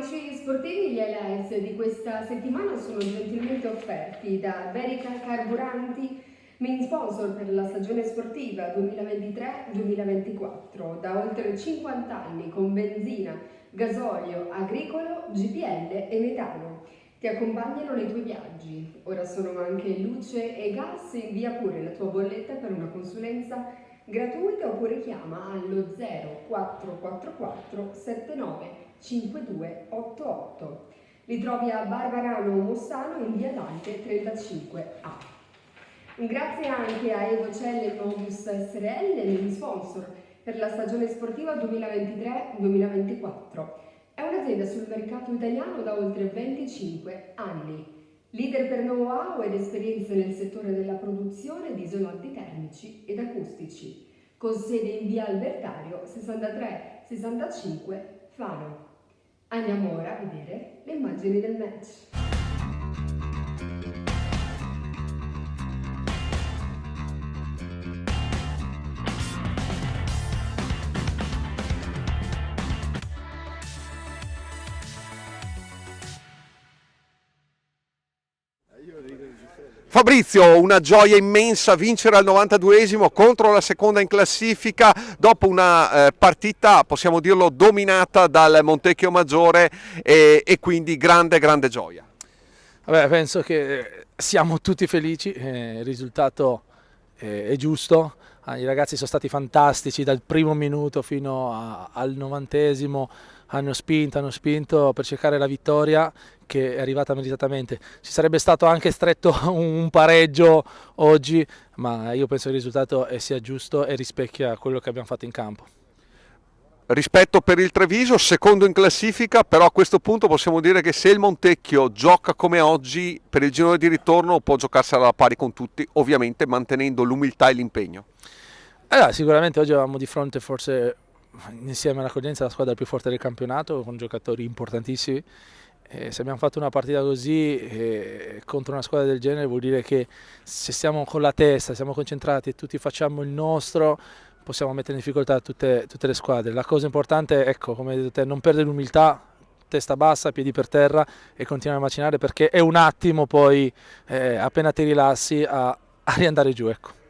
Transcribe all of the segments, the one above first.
amici sportivi, gli highlights di questa settimana sono gentilmente offerti da Berica Carburanti, main sponsor per la stagione sportiva 2023-2024, da oltre 50 anni con benzina, gasolio, agricolo, GPL e metano. Ti accompagnano nei tuoi viaggi. Ora sono anche luce e gas, invia pure la tua bolletta per una consulenza gratuita oppure chiama allo 0444 79 5288. Li trovi a Barbarano Mossano in via Dante 35A. Grazie anche a Evo Celle Modus SRL, main sponsor per la stagione sportiva 2023-2024. È un'azienda sul mercato italiano da oltre 25 anni, leader per know-how ed esperienze nel settore della produzione di isolanti termici ed acustici, con sede in via Albertario 63-65 Fano. Andiamo ora a vedere le immagini del match. Fabrizio, una gioia immensa vincere al 92esimo contro la seconda in classifica dopo una partita, possiamo dirlo, dominata dal Montecchio Maggiore e quindi grande gioia. Vabbè, penso che siamo tutti felici, il risultato è giusto, i ragazzi sono stati fantastici dal primo minuto fino al 90esimo, hanno spinto per cercare la vittoria che è arrivata meritatamente. Ci sarebbe stato anche stretto un pareggio oggi, ma io penso che il risultato sia giusto e rispecchia quello che abbiamo fatto in campo. Rispetto per il Treviso, secondo in classifica, però a questo punto possiamo dire che se il Montecchio gioca come oggi, per il girone di ritorno può giocarsela alla pari con tutti, ovviamente mantenendo l'umiltà e l'impegno. Sicuramente oggi avevamo di fronte forse insieme all'accoglienza la squadra più forte del campionato, con giocatori importantissimi. Se abbiamo fatto una partita così contro una squadra del genere vuol dire che se siamo con la testa, siamo concentrati e tutti facciamo il nostro, possiamo mettere in difficoltà tutte le squadre. La cosa importante è, ecco, come hai detto te, non perdere l'umiltà, testa bassa, piedi per terra e continuare a macinare, perché è un attimo poi, appena ti rilassi, a riandare giù. Ecco.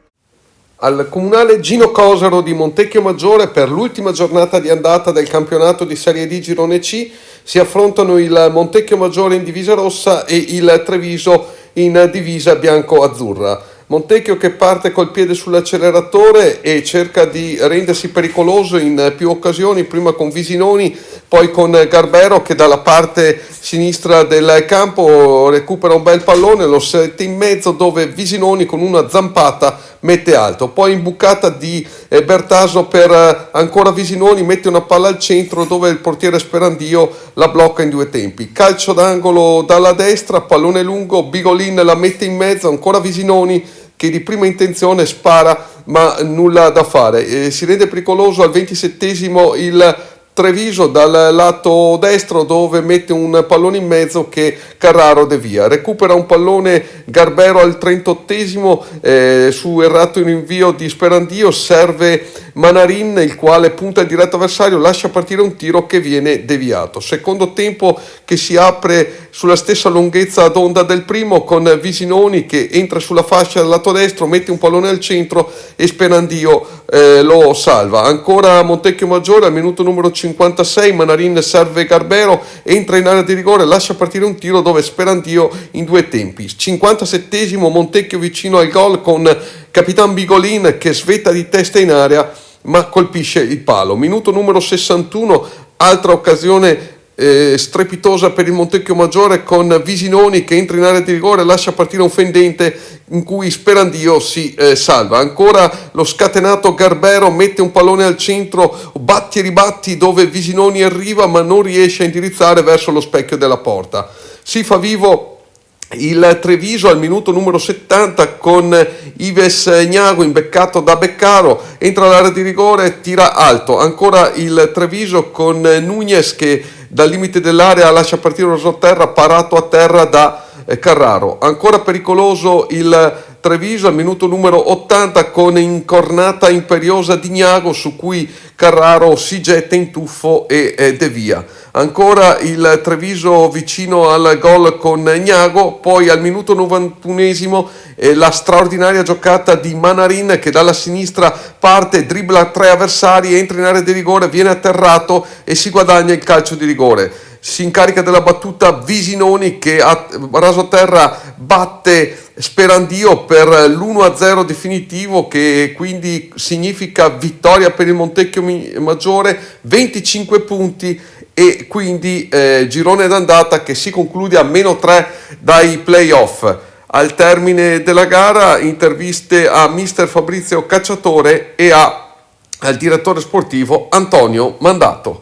Al comunale Gino Cosaro di Montecchio Maggiore, per l'ultima giornata di andata del campionato di Serie D Girone C, si affrontano il Montecchio Maggiore in divisa rossa e il Treviso in divisa bianco-azzurra. Montecchio che parte col piede sull'acceleratore e cerca di rendersi pericoloso in più occasioni, prima con Visinoni, poi con Garbero che dalla parte sinistra del campo recupera un bel pallone, lo sette in mezzo dove Visinoni con una zampata mette alto, poi imbucata di Bertaso per ancora Visinoni, mette una palla al centro dove il portiere Sperandio la blocca in due tempi, calcio d'angolo dalla destra, pallone lungo, Bigolin la mette in mezzo, ancora Visinoni che di prima intenzione spara ma nulla da fare, si rende pericoloso al 27esimo il Treviso dal lato destro dove mette un pallone in mezzo che Carraro devia, recupera un pallone Garbero al 38esimo su errato in invio di Sperandio, serve Manarin il quale punta il diretto avversario, lascia partire un tiro che viene deviato. Secondo tempo che si apre sulla stessa lunghezza d'onda del primo con Visinoni che entra sulla fascia dal lato destro, mette un pallone al centro e Sperandio lo salva. Ancora Montecchio Maggiore al minuto numero 56, Manarin serve Garbero, entra in area di rigore, lascia partire un tiro dove Sperandio in due tempi. 57esimo, Montecchio vicino al gol con Capitan Bigolin che svetta di testa in area ma colpisce il palo. Minuto numero 61, altra occasione strepitosa per il Montecchio Maggiore con Visinoni che entra in area di rigore, lascia partire un fendente in cui Sperandio si salva. Ancora lo scatenato Garbero mette un pallone al centro, batti e ribatti dove Visinoni arriva ma non riesce a indirizzare verso lo specchio della porta. Si fa vivo il Treviso al minuto numero 70 con Ives Gnago imbeccato da Beccaro, entra all'area di rigore, tira alto. Ancora il Treviso con Nunez che dal limite dell'area lascia partire un rasoterra parato a terra da Carraro. Ancora pericoloso il Treviso al minuto numero 80 con incornata imperiosa di Gnago su cui Carraro si getta in tuffo e devia. Ancora il Treviso vicino al gol con Gnago, poi al minuto 91esimo la straordinaria giocata di Manarin che dalla sinistra parte, dribbla 3 avversari, entra in area di rigore, viene atterrato e si guadagna il calcio di rigore. Si incarica della battuta Visinoni che a raso a terra batte Sperandio per l'1-0 definitivo, che quindi significa vittoria per il Montecchio Maggiore, 25 punti e quindi girone d'andata che si conclude a -3 dai playoff. Al termine della gara interviste a mister Fabrizio Cacciatore e al direttore sportivo Antonio Mandato.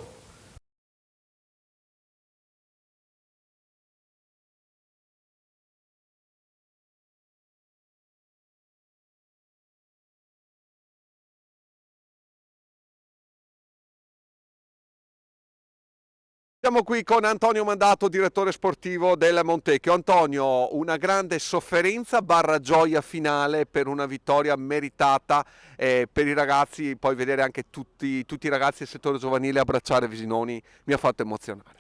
Siamo qui con Antonio Mandato, direttore sportivo del Montecchio. Antonio, una grande sofferenza barra gioia finale per una vittoria meritata per i ragazzi, poi vedere anche tutti i ragazzi del settore giovanile abbracciare Visinoni mi ha fatto emozionare.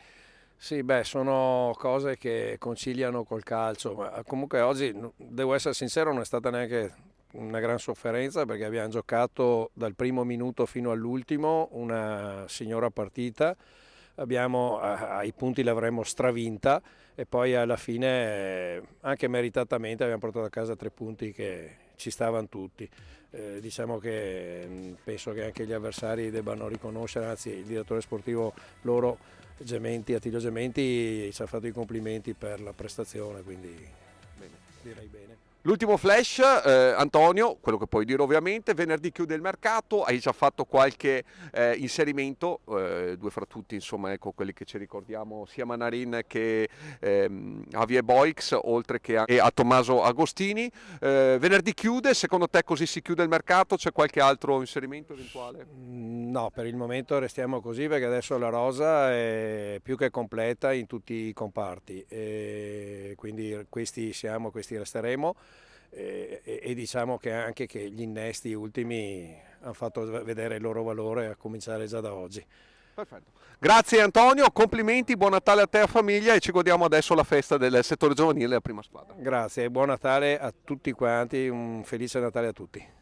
Sì, beh, sono cose che conciliano col calcio, ma comunque oggi, devo essere sincero, non è stata neanche una gran sofferenza perché abbiamo giocato dal primo minuto fino all'ultimo una signora partita. Ai punti l'avremmo stravinta e poi alla fine anche meritatamente abbiamo portato a casa 3 punti che ci stavano tutti. Diciamo che penso che anche gli avversari debbano riconoscere, anzi il direttore sportivo loro, Attilio Gementi, ci ha fatto i complimenti per la prestazione, quindi bene, direi bene. L'ultimo flash, Antonio, quello che puoi dire ovviamente, venerdì chiude il mercato, hai già fatto qualche inserimento, 2 fra tutti, insomma, ecco quelli che ci ricordiamo, sia Manarin che Javier Boix, oltre che a Tommaso Agostini. Venerdì chiude, secondo te così si chiude il mercato, c'è qualche altro inserimento eventuale? No, per il momento restiamo così perché adesso la rosa è più che completa in tutti i comparti, e quindi questi resteremo. E diciamo che anche che gli innesti ultimi hanno fatto vedere il loro valore a cominciare già da oggi. Perfetto. Grazie Antonio, complimenti, buon Natale a te e a famiglia e ci godiamo adesso la festa del settore giovanile, la prima squadra. Grazie e buon Natale a tutti quanti, un felice Natale a tutti.